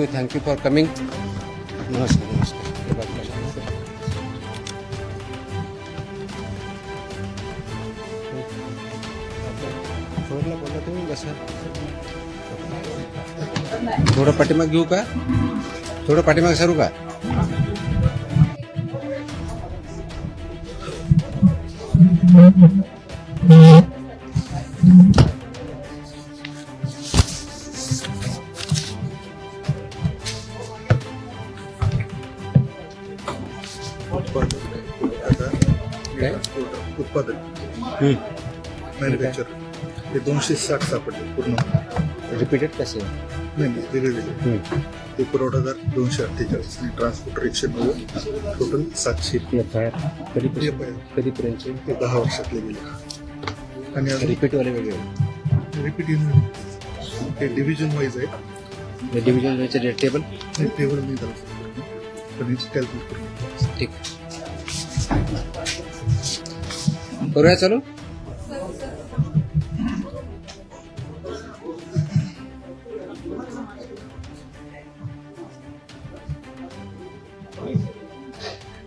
Thank you for coming. नमस्कार नमस्कार. बोला तुम्ही कसं थोडं पाठीमाग घेऊ का? थोडं पाठीमाग सरू का? उत्पादन मॅन्युफॅक्चर हे 260 सापडले पूर्ण. रिपीटेड कसे? नाही वेगळे. ते पुरवठादार 248 आणि ट्रान्सपोर्टर 190, टोटल 700. कधीपर्यंत ते 10 वर्षातले गेले. आणि रिपीटवाले वेगळे रिपीट हे डिव्हिजन वाईज आहे. डिव्हिजन वाईजचे टेबल टेबल नाही त्याला पण कॅल्क्युलेट करून. ठीक करूया चालू.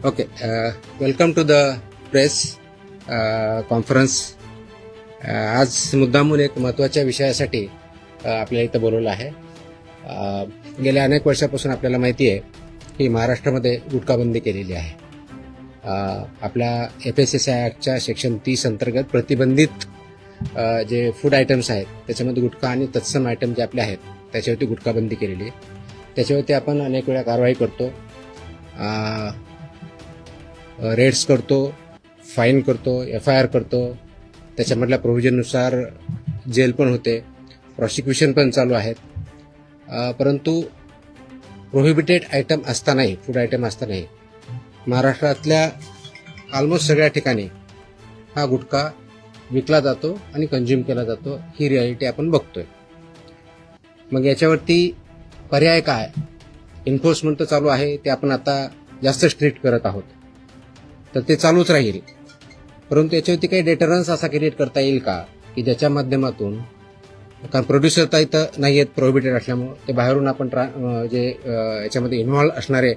Okay, welcome to the press conference. आज मुद्दामून एक महत्त्वाच्या विषयासाठी आपल्याला इथं बोलवलं आहे. गेल्या अनेक वर्षापासून आपल्याला माहिती आहे की महाराष्ट्रामध्ये गुटखाबंदी केलेली आहे. आपल्या FSSAI ॲक्टच्या सेक्शन 30 अंतर्गत प्रतिबंधित जे फूड आयटम्स आहेत त्याच्यामध्ये गुटखा आणि तत्सम आयटम जे आपले आहेत त्याच्यावरती गुटखाबंदी केलेली आहे. त्याच्यावरती आपण अनेक वेळा कारवाई करतो, रेड्स करतो, फाईन करतो, FIR करतो. त्याच्यामधल्या प्रोव्हिजननुसार जेल पण होते, प्रॉसिक्युशन पण चालू आहेत. परंतु प्रोहिबिटेड आयटम असतानाही, फूड आयटम असतानाही महाराष्ट्रातल्या ऑलमोस्ट सगळ्या ठिकाणी हा गुटखा विकला जातो आणि कंझ्युम केला जातो. ही रियालिटी आपण बघतोय. मग याच्यावरती पर्याय काय? एन्फोर्समेंट तर चालू आहे, ते आपण आता जास्त स्ट्रिक्ट करत आहोत, तर ते चालूच राहील. परंतु याच्यावरती काही डेटरन्स असा क्रिएट करता येईल का की ज्याच्या माध्यमातून, कारण प्रोड्युसर तर इथं नाही आहेत प्रोहिबिटेड असल्यामुळं, ते बाहेरून आपण जे याच्यामध्ये इन्व्हॉल्व असणारे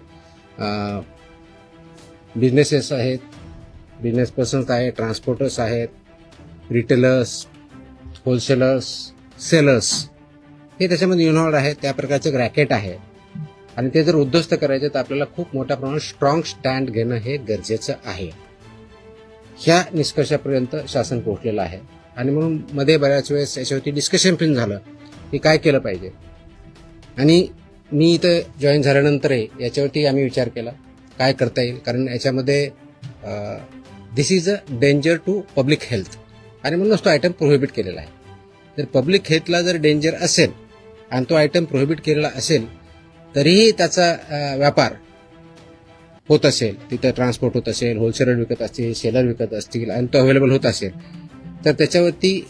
बिझनेसेस आहेत, बिझनेस पर्सन्स आहेत, ट्रान्सपोर्टर्स आहेत, रिटेलर्स, होलसेलर्स, सेलर्स, हे त्याच्यामध्ये इन्व्हॉल्व आहेत. त्या प्रकारचं एक रॅकेट आहे आणि ते जर उद्ध्वस्त करायचे तर आपल्याला खूप मोठ्या प्रमाणात स्ट्रॉंग स्टँड घेणं हे गरजेचं आहे. ह्या निष्कर्षापर्यंत शासन पोहोचलेलं आहे आणि म्हणून मध्ये बऱ्याच वेळेस याच्यावरती डिस्कशन पण झालं की काय केलं पाहिजे. आणि मी इथं जॉईन झाल्यानंतरही याच्यावरती आम्ही विचार केला काय करता येईल, कारण याच्यामध्ये this is a danger to public health आणि म्हणूनच तो आयटम प्रोहिबिट केलेला आहे. जर पब्लिक हेल्थला जर डेंजर असेल आणि तो आयटम प्रोहिबिट केलेला असेल तरीही त्याचा व्यापार होत असेल, तिथं ट्रान्सपोर्ट होत असेल, होलसेलर विकत असतील, सेलर विकत असतील आणि तो अवेलेबल होत असेल तर त्याच्यावरती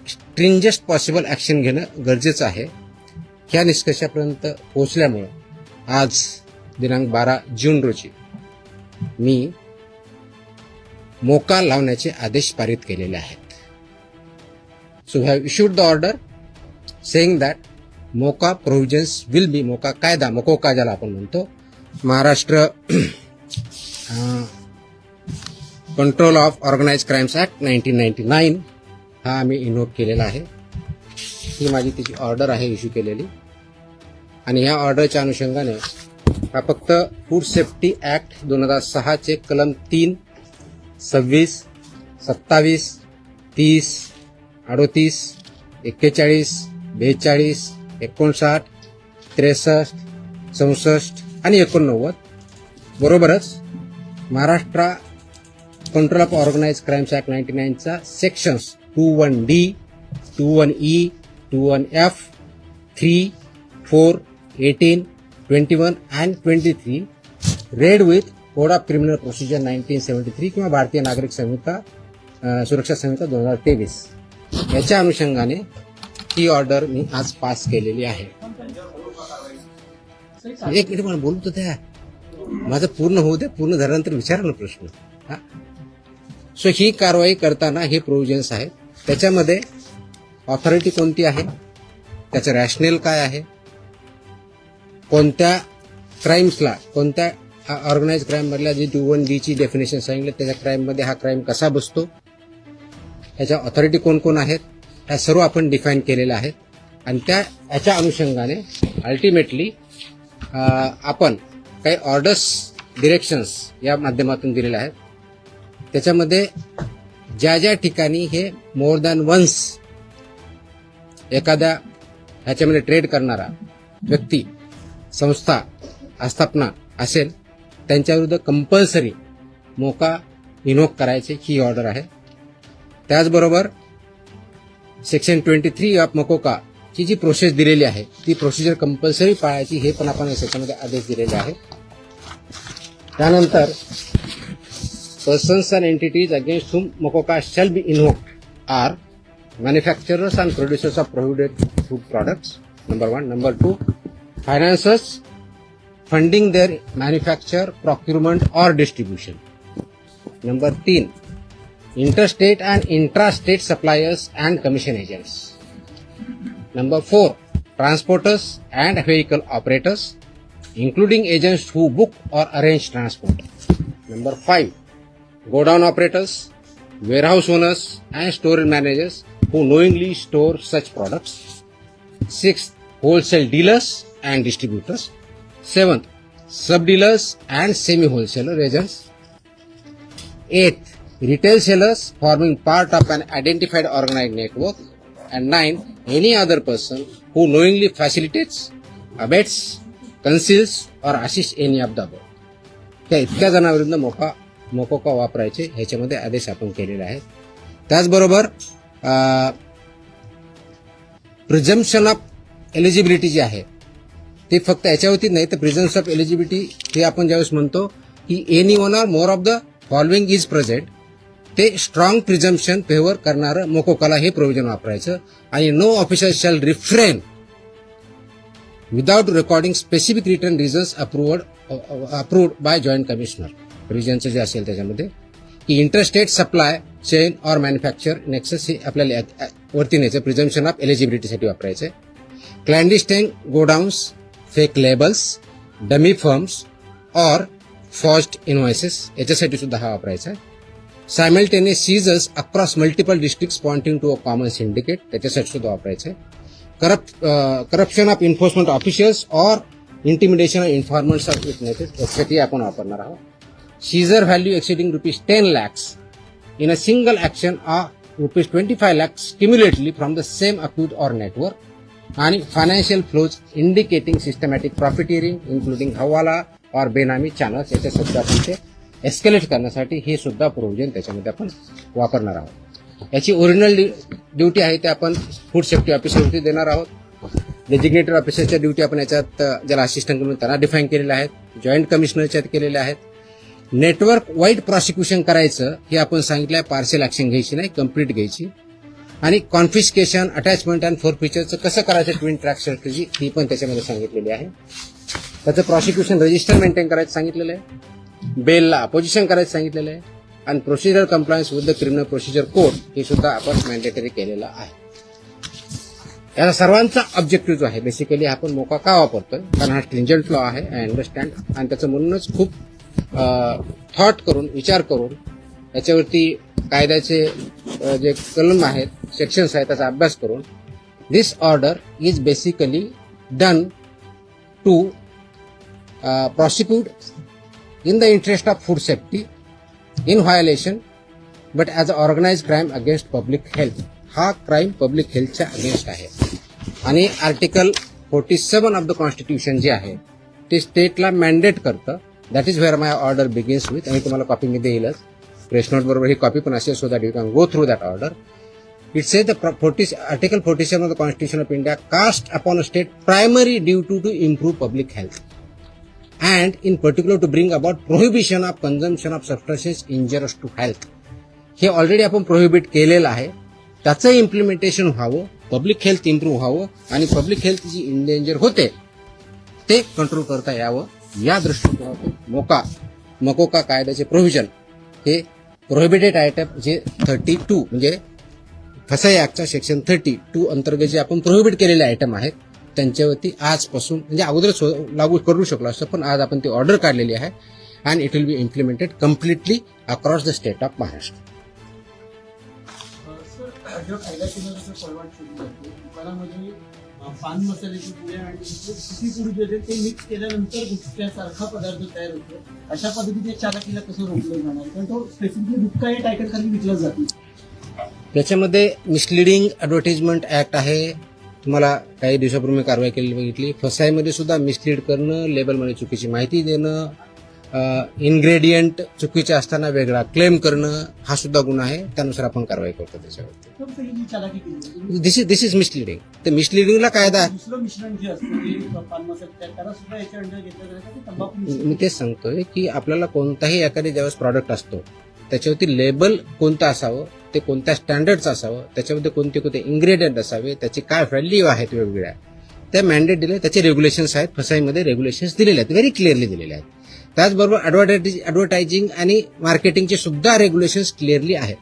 स्ट्रिंजेस्ट पॉसिबल ॲक्शन घेणं गरजेचं आहे. ह्या निष्कर्षापर्यंत पोहोचल्यामुळं आज दिनांक 12 जून रोजी मी मोका लावण्याचे आदेश पारित केलेले आहेत. So we have issued the order saying that MCOCA provisions will be, MCOCA कायदा, मकोका ज्याला आपण म्हणतो, Maharashtra control of organise crimes act 1999 हा आम्ही इन्व्होक केलेला आहे. ही माझी त्याची ऑर्डर आहे इश्यू केलेली. आणि ह्या ऑर्डरच्या अनुषंगाने हा फक्त फूड सेफ्टी ॲक्ट 2006 चे कलम 3, 26, 27, 30, 38, 41, 42, 59, 63, 64 आणि 89 बरोबरच Maharashtra control of organise crimes act 99चा sections 21D, 21E, 21F, 3, 4, 18, 21 and 23 read with code of criminal procedure 1973 किंवा भारतीय नागरिक संहिता सुरक्षा संहिता 2023 याच्या अनुषंगाने ही ऑर्डर मी आज पास केलेली आहे. एक मिनिट मला बोलतो त्या माझं पूर्ण होऊ दे, पूर्ण झाल्यानंतर विचारा ना प्रश्न. सो ही कारवाई करताना हे प्रोव्हिजन्स आहेत. त्याच्यामध्ये ऑथॉरिटी कोणती आहे, त्याचं रॅशनल काय आहे, कोणत्या क्राईम्सला, कोणत्या ऑर्गनाइज क्राईम मधल्या जी 2(1)D ची डेफिनेशन सांगितलं त्याच्या क्राईम मध्ये हा क्राईम कसा बसतो, याच्या ऑथॉरिटी कोण कोण आहेत, ह्या सर्व आपण डिफाईन केलेल्या आहेत. आणि याच्या अनुषंगाने अल्टिमेटली आपण काही ऑर्डर्स, डिरेक्शन्स या माध्यमातून दिलेल्या आहेत. त्याच्यामध्ये ज्या ज्या ठिकाणी हे मोर दॅन वन्स एखाद्या ह्याच्यामध्ये ट्रेड करणारा व्यक्ती, संस्था, आस्थापना असेल त्यांच्याविरुद्ध कंपल्सरी मोका इन्व्होक करायची ही ऑर्डर आहे. त्याचबरोबर सेक्शन 23 ऑफ मोकोका ची जी प्रोसेस दिलेली आहे ती प्रोसिजर कंपल्सरी पाळायची हे पण आपण या सेक्शनमध्ये आदेश दिलेले आहेत. त्यानंतर persons and entities against whom MOCOCA shall be invoked are manufacturers and producers of prohibited food products, number 1. Number 2, financiers funding their manufacture, procurement or distribution. Number 3, interstate and intrastate suppliers and commission agents. Number 4, transporters and vehicle operators, including agents who book or arrange transport. Number 5, godown operators, warehouse owners and store managers who knowingly store such products. 6th, wholesale dealers and distributors. 7th, sub-dealers and semi-wholesaler agents. 8th, retail sellers forming part of an identified organized network. And 9, any other person who knowingly facilitates, abets, conceals or assists any of the above. त्या इतक्या जणांविरुद्ध मोकोका वापरायचे ह्याच्यामध्ये आदेश आपण केलेले आहेत. त्याचबरोबर प्रिझम्पशन ऑफ एलिजिबिलिटी जी आहे ती फक्त याच्यावरती नाही तर प्रिझम्पशन ऑफ एलिजिबिलिटी हे आपण ज्यावेळेस म्हणतो की any one or more of the following is present, ते स्ट्रॉंग प्रिझम्पशन फेवर करणारं मोकोकाला हे प्रोव्हिजन वापरायचं. आणि no officer shall refrain without recording specific return reasons approved by joint commissioner. प्रोव्हिजनचं जे असेल त्याच्यामध्ये की interstate supply chain or manufacture nexus हे आपल्याला वरती न्यायचं प्रिझम्पशन ऑफ एलिजिबिलिटीसाठी वापरायचं. Clandestine godowns, fake labels, dummy firms or forged invoices याच्यासाठी सुद्धा हा वापरायचा आहे. Simultaneous seizures across multiple districts pointing to a common syndicate त्याच्यासाठी सुद्धा वापरायचं आहे. Corruption of enforcement officials or intimidation of informants of witnesses यासाठी आपण वापरणार आहोत. Seizure value exceeding ₹10 lakhs in a single action or ₹25 lakhs cumulatively from the same account or network. आणि financial flows indicating systematic profiteering including hawala और बेनामी channels याच्या सुद्धा आपण ते एस्केलेट करण्यासाठी हे सुद्धा प्रोव्हिजन त्याच्यामध्ये आपण वापरणार आहोत. याची ओरिजिनल ड्युटी आहे ते आपण फूड सेफ्टी ऑफिसरवरती देणार आहोत. डेजिग्नेटेड ऑफिसरच्या ड्युटी आपण याच्यात ज्याला असिस्टंट म्हणून त्यांना डिफाईन केलेल्या आहेत, जॉईंट कमिशनरच्यात केलेल्या आहेत. नेटवर्क वाईड प्रॉसिक्युशन करायचं हे आपण सांगितलं आहे, पार्शियल ऍक्शन घ्यायची नाही, कंप्लीट घ्यायची. आणि कॉन्फिस्केशन, अटॅचमेंट अँड फोरफिचरचं कसं करायचं ट्विन ट्रॅक स्ट्रॅटेजी ही पण त्याच्यामध्ये सांगितलेली आहे. त्याचं प्रॉसिक्युशन रजिस्टर मेंटेन करायचं सांगितलेलं आहे, बेलला अपोजिशन करायचं सांगितलेलं आहे आणि procedure compliance with the criminal procedure code हे सुद्धा आपण मॅन्डेटरी केलेलं आहे. याचा सर्वांचा ऑब्जेक्टिव्ह जो आहे बेसिकली आपण मोका का वापरतोय कारण हा स्ट्रिंजंट लॉ आहे, आय अंडरस्टँड. आणि त्याचं म्हणूनच खूप थॉट करून, विचार करून याच्यावरती कायद्याचे जे कलम आहेत, सेक्शन्स आहेत त्याचा अभ्यास करून this order is basically done to prosecute in the interest of food safety in violation but as an organized crime against public health. हा क्राईम पब्लिक हेल्थच्या अगेन्स्ट आहे. आणि आर्टिकल 47 ऑफ द कॉन्स्टिट्यूशन जे आहे ते स्टेटला मॅन्डेट करतं. That is where my order begins with. आणि तुम्हाला copy me देईलच, press note बरोबर ही कॉपी पण असेल so that you can go through that order. It says Article 47 of the Constitution of India cast upon a state primary duty to improve public health and in particular to bring about prohibition of consumption of substances injurious to health. हे already आपण prohibit केलेलं आहे, त्याचं implementation व्हावं, public health improve व्हावं आणि public health जी endanger होते ते कंट्रोल करता यावं या दृष्टिकोनातून मोकोका कायद्याचे प्रोव्हिजन हे प्रोहिबिटेड आयटम जे 32 म्हणजे फसाई ऍक्टच्या सेक्शन 32 अंतर्गत जे आपण प्रोहिबिट केलेले आयटम आहेत त्यांच्यावरती आजपासून म्हणजे अगोदरच लागू करू शकलो असतं, पण आज आपण ती ऑर्डर काढलेली आहे and it will B implemented completely across the state of Maharashtra. Sir, जेव्हा खायला पिण्याचं फळवाट सुरू करतो दुकानामध्ये पान मसाल्याची पुड्या आणि किती पुडी जे ते मिक्स केल्यानंतर गुटख्यासारखा पदार्थ तयार होतो. अशा पद्धतीने चालकीला कसं रोखलं जाणार, कारण तो स्पेसिफिकली गुटखा या टायटल खाली विकला जातो. त्याच्यामध्ये मिसलिडिंग ॲडव्हर्टाइजमेंट ऍक्ट आहे. तुम्हाला काही दिवसापूर्वी कारवाई केलेली बघितली. फसाईमध्ये सुद्धा मिसलीड करणं, लेबलमध्ये चुकीची माहिती देणं, इन्ग्रेडियंट चुकीचे असताना वेगळा क्लेम करणं हा सुद्धा गुन्हा आहे. त्यानुसार आपण कारवाई करतो त्याच्यावरती. फक्त ही जी चालाकी केली दिस इज मिसलिडिंग. तर मिसलिडिंगला कायदा दुसरं मिश्रण जे असतं ते पान मसाला त्याला सुद्धा याच्या अंडर घेतलं जातं ते तंबाखू मिश्रण. मी तेच सांगतोय की आपल्याला कोणताही एखादी ज्यावेळेस प्रॉडक्ट असतो त्याच्यावरती लेबल कोणतं असावं, ते कोणत्या स्टँडर्डचं असावं, त्याच्यामध्ये कोणते कोणते इन्ग्रेडियंट असावे, त्याची काय व्हॅल्यू आहेत वेगवेगळ्या, त्या मॅन्डेट दिले. त्याचे रेग्युलेशन्स आहेत. फसाईमध्ये रेग्युलेशन्स दिलेले आहेत, व्हेरी क्लिअरली दिलेले आहेत. त्याचबरोबर ॲडव्हर्टायझिंग आणि मार्केटिंगचे सुद्धा रेग्युलेशन्स क्लिअरली आहेत.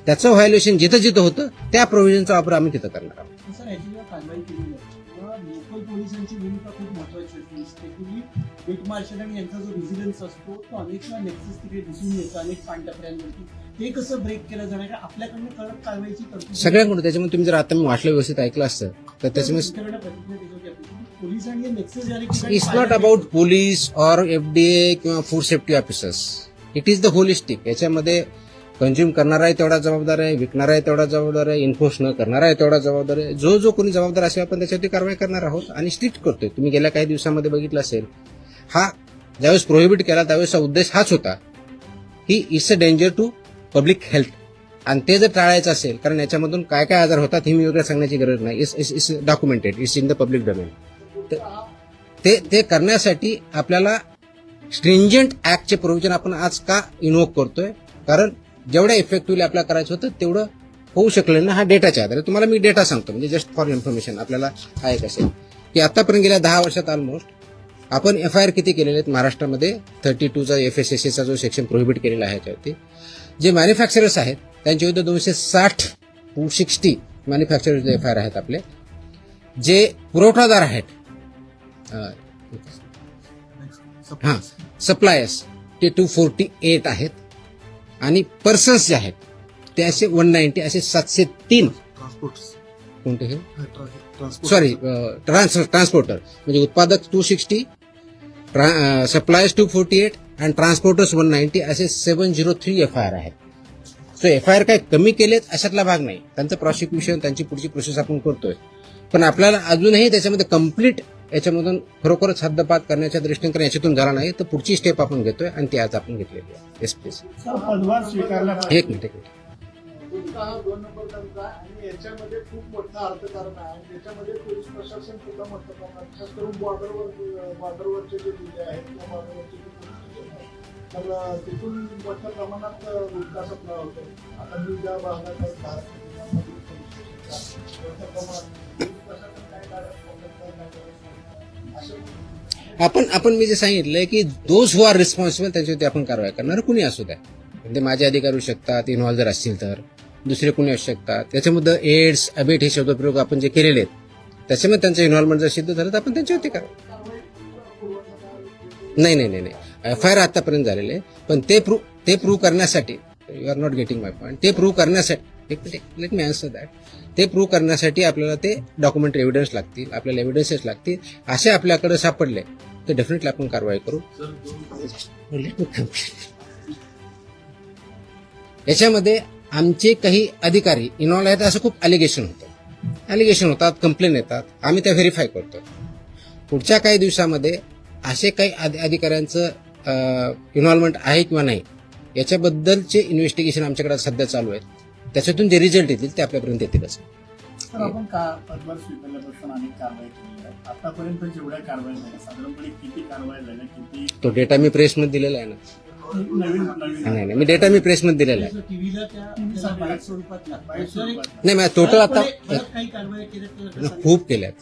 त्याचं व्हायोलेशन जिथं जिथं होतं त्या प्रोव्हिजनचा वापर आम्ही तिथं करणार आहोत. सर, याची जेव्हा कारवाई केली जाते तेव्हा लोकल पोलिसांची भूमिका खूप महत्वाची असते. स्पेशली बीट मार्शल आणि यांचा जो व्हिजिलन्स असतो तो अनेक नेक्सस तिथे दिसून येतो अनेक पानटपऱ्यांवरती. ते कसं ब्रेक केलं जाणार, आपल्याकडनं कडक कारवाईची तरतूद सगळ्यांकडून. त्याच्यामुळे तुम्ही जर आता मी वाचलं व्यवस्थित ऐकलं असतं तर त्याच्यामुळे तुमच्याकडे प्रतिक्रिया त्याच्यावरती आपली. पोलीस आणि नेक्सस या ठिकाणी it's not about police or FDA किंवा food safety officers. It is the holistic. याच्यामध्ये कंझ्युम करणारा आहे तेवढा जबाबदार आहे, विकणारा आहे तेवढा जबाबदार आहे, इन्फोर्स न करणारा आहे तेवढा जबाबदार आहे. जो कोणी जबाबदार असेल आपण त्याच्यावरती कारवाई करणार आहोत आणि स्ट्रिक्ट करतोय. तुम्ही गेल्या काही दिवसामध्ये बघितलं असेल, हा ज्यावेळेस प्रोहिबिट केला त्यावेळेसचा उद्देश हाच होता की it's a danger to public health. आणि ते जर टाळायचं असेल, कारण याच्यामधून काय काय आजार होतात हे मी वेगळं सांगण्याची गरज नाही. It's documented, it's in the public domain. ते करण्यासाठी आपल्याला स्ट्रिंजंट ऍक्टचे प्रोव्हिजन आपण आज का इन्व्होक करतोय, कारण जेवढ्या इफेक्टिव्हली आपल्याला करायचं होतं तेवढं होऊ शकलं ना. हा डेटाच्या आधारे तुम्हाला मी डेटा सांगतो, म्हणजे जस्ट फॉर इन्फॉर्मेशन आपल्याला हा एक असेल की आतापर्यंत गेल्या 10 वर्षात ऑलमोस्ट आपण FIR किती केलेले आहेत महाराष्ट्रामध्ये. 32चा FSSAचा जो सेक्शन प्रोहिबिट केलेला आहे त्यावरती. जे मॅन्युफॅक्चरर्स आहेत त्यांच्या विरुद्ध 260 मॅन्युफॅक्चरर्स FIR आहेत आपले. जे पुरवठादार आहेत सप्लायर्स ते 248 आहेत आणि पर्सन्स जे आहेत ते असे 190, असे 703 कोणते हे सॉरी ट्रान्सपोर्टर म्हणजे उत्पादक 260, सप्लायर्स 248 आणि ट्रान्सपोर्टर्स 190 असे 703 FIR आहेत. सो FIR काय कमी केलेत अशातला भाग नाही. त्यांचं प्रॉसिक्युशन त्यांची पुढची प्रोसेस आपण करतोय, पण आपल्याला अजूनही त्याच्यामध्ये कम्प्लीट याच्यामधून खरोखरच हद्दपात करण्याच्या दृष्टीने कारण याच्यातून झाला नाही तर पुढची स्टेप आपण घेतोय आणि ती आज आपण घेतलेली आहे. Yes please. एक मिनिट. गुटखा हा 2 नंबर धंदा आणि याच्यामध्ये खूप मोठा अर्थकारण आहे. त्याच्यामध्ये पोलीस प्रशासन सुद्धा मोठं प्रमाणात, खास करून बॉर्डरवरचे जे जिल्हे आहेत किंवा बॉर्डरवरचे जे पोलीस स्टेशन आहेत तर तिथून मोठ्या प्रमाणात गुटखा सप्लाय होतो. आता मी ज्या भागात मोठ्या प्रमाणात पोलीस प्रशासन आपण मी जे सांगितलंय की दोज हु आर रिस्पॉन्सिबल त्यांच्यावरती आपण कारवाई करणार, कुणी असू द्या. म्हणजे माझे अधिकारी होऊ शकतात, इन्व्हॉल्व जर असतील तर दुसरे कोणी असू शकतात. त्याच्यामध्ये एड्स अबेट हे शब्दप्रयोग आपण जे केलेले आहेत त्याच्यामध्ये त्यांचं इन्व्हॉल्वमेंट जर सिद्ध झालं तर आपण त्यांच्यावरती कारवाई. नाही FIR आतापर्यंत झालेले आहे, पण ते प्रूव्ह करण्यासाठी you are not getting my point. ते प्रूव्ह करण्यासाठी लेट मी आन्सर दॅट. ते प्रूव्ह करण्यासाठी आपल्याला ते डॉक्युमेंटरी एव्हिडन्स लागतील, आपल्याला एव्हिडन्सेस लागतील. असे आपल्याकडे सापडले तर डेफिनेटली आपण कारवाई करू. याच्यामध्ये आमचे काही अधिकारी इन्व्हॉल्व आहेत असं खूप अलिगेशन होतात, कंप्लेन येतात, आम्ही त्या व्हेरीफाय करतो. पुढच्या काही दिवसामध्ये असे काही अधिकाऱ्यांचं इन्व्हॉल्वमेंट आहे किंवा नाही याच्याबद्दलचे इन्व्हेस्टिगेशन आमच्याकडे सध्या चालू आहेत. त्याच्यातून जे रिझल्ट येतील ते आपल्यापर्यंत येतीलच. तर आपण पदभार स्वीकारल्यापासून अनेक कारवाई केली आहे. आतापर्यंत जेवढ्या कारवाई झाल्या साधारणपणे किती कारवाई झाल्या, किती तो डेटा मी प्रेसमध्ये दिलेला आहे ना. नाही मी डेटा मी प्रेसमध्ये दिलेला आहे. टीव्हीला त्या बाईट स्वरूपात नाही टोटल आता काही कारवाई केल्या खूप केल्यात.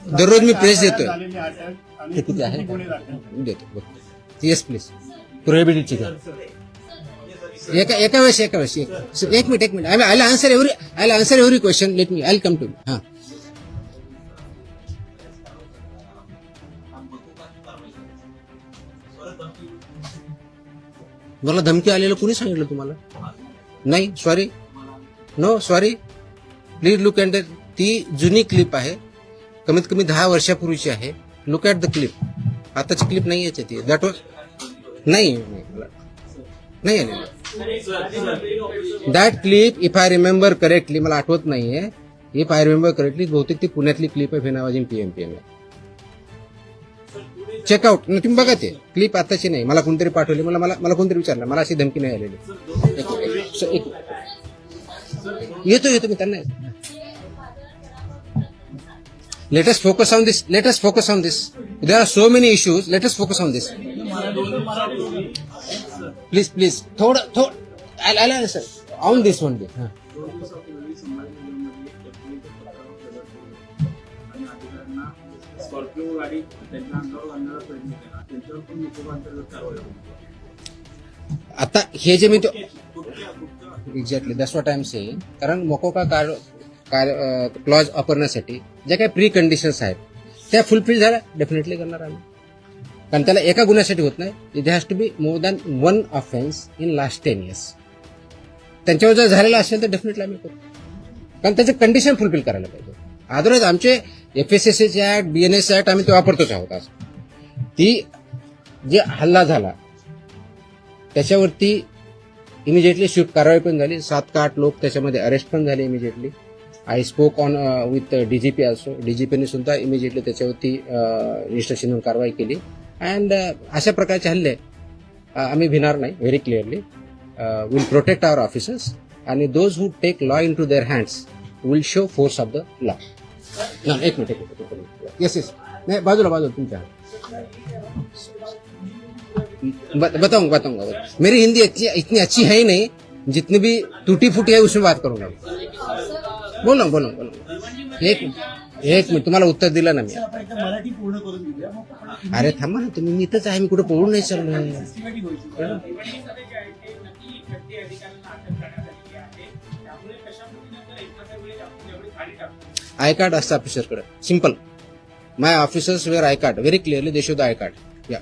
दररोज मी प्रेस देतोय. झालेली अटक आणि ते किती आहे गुन्हे दाखल देतो. Yes please. प्रोहिबिटेडची एका वेळेस एक minute I answer every question. Let me I come to हा. मला धमकी आलेलं कोणी सांगितलं तुम्हाला? नाही, sorry, no sorry, please look at ती जुनी क्लिप आहे, कमीत कमी 10 वर्षापूर्वीची आहे. Look at the clip. आताची क्लिप नाही याची ती. दॅट वॉज नाही आलेली that clip. If I remember correctly, मला आठवत नाहीये, इफ आय रिमेंबर करेक्टली बहुतेक ती पुण्यातली क्लिप आहे, फेनावाजी पीएमपीएम. चेकआउट. तुम्ही बघा ते क्लिप आताची नाही, मला कोणतरी पाठवली, मला कोणतरी विचारलं, मला अशी धमकी नाही आलेली. येतो मी त्यांना. Let us focus on this. There are so many issues. Let us focus on this. Please. थोडं. I'll answer on this one. हाँ. स्कॉर्पिओ गाडी त्यांच्या अंगावर आणण्याचा प्रयत्न केला, त्यांच्यावर पण मुकोबा अंतर्गत कारवाई होती. आता हे जे मी exactly that's what I am saying. कारण मोकोका क्लॉज वापरण्यासाठी ज्या काही प्री कंडिशन्स आहेत त्या फुलफिल झाल्या, डेफिनेटली करणार आम्ही. कारण त्याला एका गुन्ह्यासाठी होत नाही. It has to be more than 1 offence in last 10 years. त्यांच्यावर जर झालेला असेल तर डेफिनेटली आम्ही करू, कारण त्याचे कंडिशन फुलफिल करायला पाहिजे. अदरवाईज आमचे FSSAचे ऍक्ट, BNS ऍक्ट आम्ही ते वापरतोच आहोत. आज ती जे हल्ला झाला त्याच्यावरती इमिजिएटली स्विफ्ट कारवाई पण झाली. 7 का 8 लोक त्याच्यामध्ये अरेस्ट पण झाले immediately. I spoke on with DGP also. DGPने सुद्धा इमिजिएटली त्याच्यावरती इन्स्ट्रक्शन कारवाई केली. अँड अशा प्रकारचे हल्ले आम्ही भिणार नाही. Very clearly will protect our officers आणि those who take law into their hands will show force of the law. एक मिनिट. येस नाही, बाजूला तुमच्या. बताऊंगा. मेरी हिंदी इतनी अच्छी है ही नहीं, जितनी भी टूटी फूटी है उसमें बात करूंगा. बोलो. एक मिनिट. तुम्हाला उत्तर दिलं ना मी. आपण एकदा मराठी पूर्ण करून घेऊया, मग आपण अरे थांबा ना तुम्ही. मी इथंच आहे, मी कुठे पळून नाही चाललोय. सिस्टमॅटिक होईल. आय कार्ड असतं ऑफिसरकडे. Simple. My officers wear I card. Very clearly they show the I card. या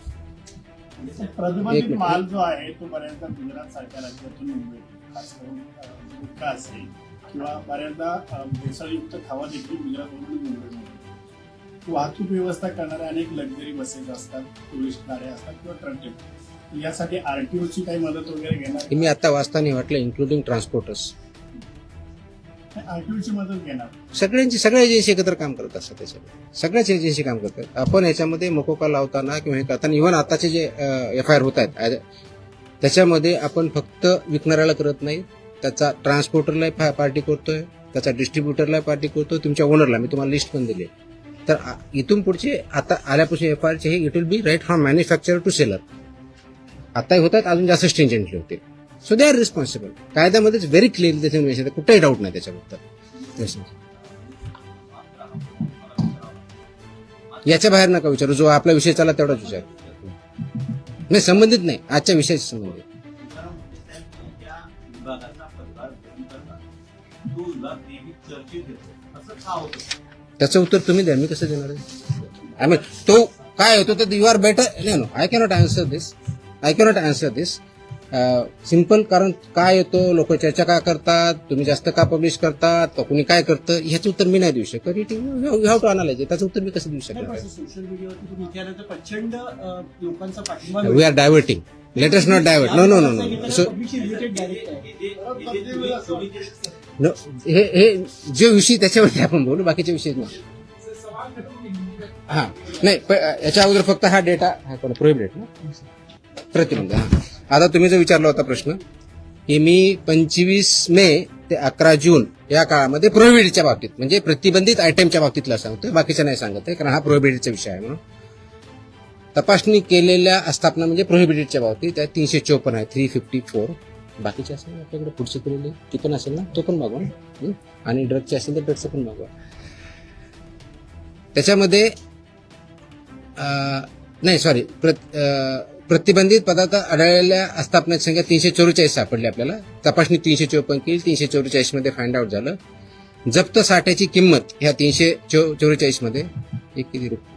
प्रतिबंधित माल जो आहे तो बऱ्याचदा गुजरात सारख्या राज्यातून मुंबई, खास करून गुटखा असेल किंवा बऱ्याचदा भेसळयुक्त खावा देखील गुजरातवरून मुंबईमध्ये. वाहतूक व्यवस्था करणाऱ्या अनेक लक्झरी बसेस असतात, टुरिस्ट गाड्या असतात किंवा ट्रक. यासाठी RTOची काही मदत वगैरे घेणार? मी आता वाचताना वाटलं इन्क्लुडिंग ट्रान्सपोर्टर्स. RTOची मदत घेणार? सगळ्या एजन्सी एकत्र काम करत असतात. त्याच्यामध्ये सगळ्याच एजन्सी काम करतात. आपण याच्यामध्ये मोकोका लावताना किंवा हे करताना इव्हन आताचे जे FIR होत आहेत त्याच्यामध्ये आपण फक्त विकणाऱ्याला करत नाही, त्याचा ट्रान्सपोर्टरला पार्टी करतोय, त्याचा डिस्ट्रीब्युटरला पार्टी करतोय, तुमच्या ओनरला. मी तुम्हाला लिस्ट पण दिली. तर इथून पुढचे आता आल्यापासून FIRचे हे it will be right from manufacturer to seller. आताही होत आहेत, अजून जास्त स्ट्रिंजंटली होतील. So they are responsible. कायद्यामध्येच व्हेरी क्लिअरली त्याच्यामध्ये कुठेही डाऊट नाही त्याच्याबद्दल. याच्या बाहेर नका विचारू. जो आपला विषय चालला तेवढाच विचार. नाही, संबंधित नाही, आजच्या विषयाशी संबंधित. त्याचं उत्तर तुम्ही द्या, मी कसं देणार आहे? आय मीन तो काय होतो तर you are better. No, I cannot answer this. Simple. कारण काय येतो, लोक चर्चा का करतात, तुम्ही जास्त का पब्लिश करतात, का कुणी काय करतं, ह्याचं उत्तर मी नाही देऊ शकत. You have to analyse. त्याचं उत्तर मी कसं देऊ शकत? सोशल मीडियावरती तुम्ही इतिहासाचा प्रचंड लोकांचा पाठिंबा. We are diverting. Let us not divert. No. So हे जे विषय त्याच्यावरती आपण बोलू, बाकीच्या विषय नाही. हा नाही, याच्या अगोदर फक्त हा डेटा प्रोहिबिटेड ना, प्रतिबंध. हा आता तुम्ही जो विचारला होता प्रश्न की मी 25 मे ते 11 जून या काळामध्ये प्रोहिबिटेडच्या बाबतीत म्हणजे प्रतिबंधित आयटमच्या बाबतीतला सांगतोय, बाकीच्या नाही सांगत आहे, कारण हा प्रोहिबिटेडचा विषय आहे. म्हणून तपासणी केलेल्या आस्थापना म्हणजे प्रोहिबिटेडच्या बाबतीत त्या 354 आहे, 354. बाकीचे असेल आपल्याकडे पुढचे केलेले ती पण असेल ना, तो पण मागवा. आणि ड्रगचे असेल तर ड्रगचं पण मागवा. त्याच्यामध्ये नाही सॉरी प्रतिबंधित पदार्थ आढळलेल्या आस्थापनाची संख्या 344 सापडली आपल्याला. तपासणी 354 केली, 344 मध्ये फाइंड आउट झालं. जप्त साठ्याची किंमत ह्या 344 मध्ये एक किती रुपये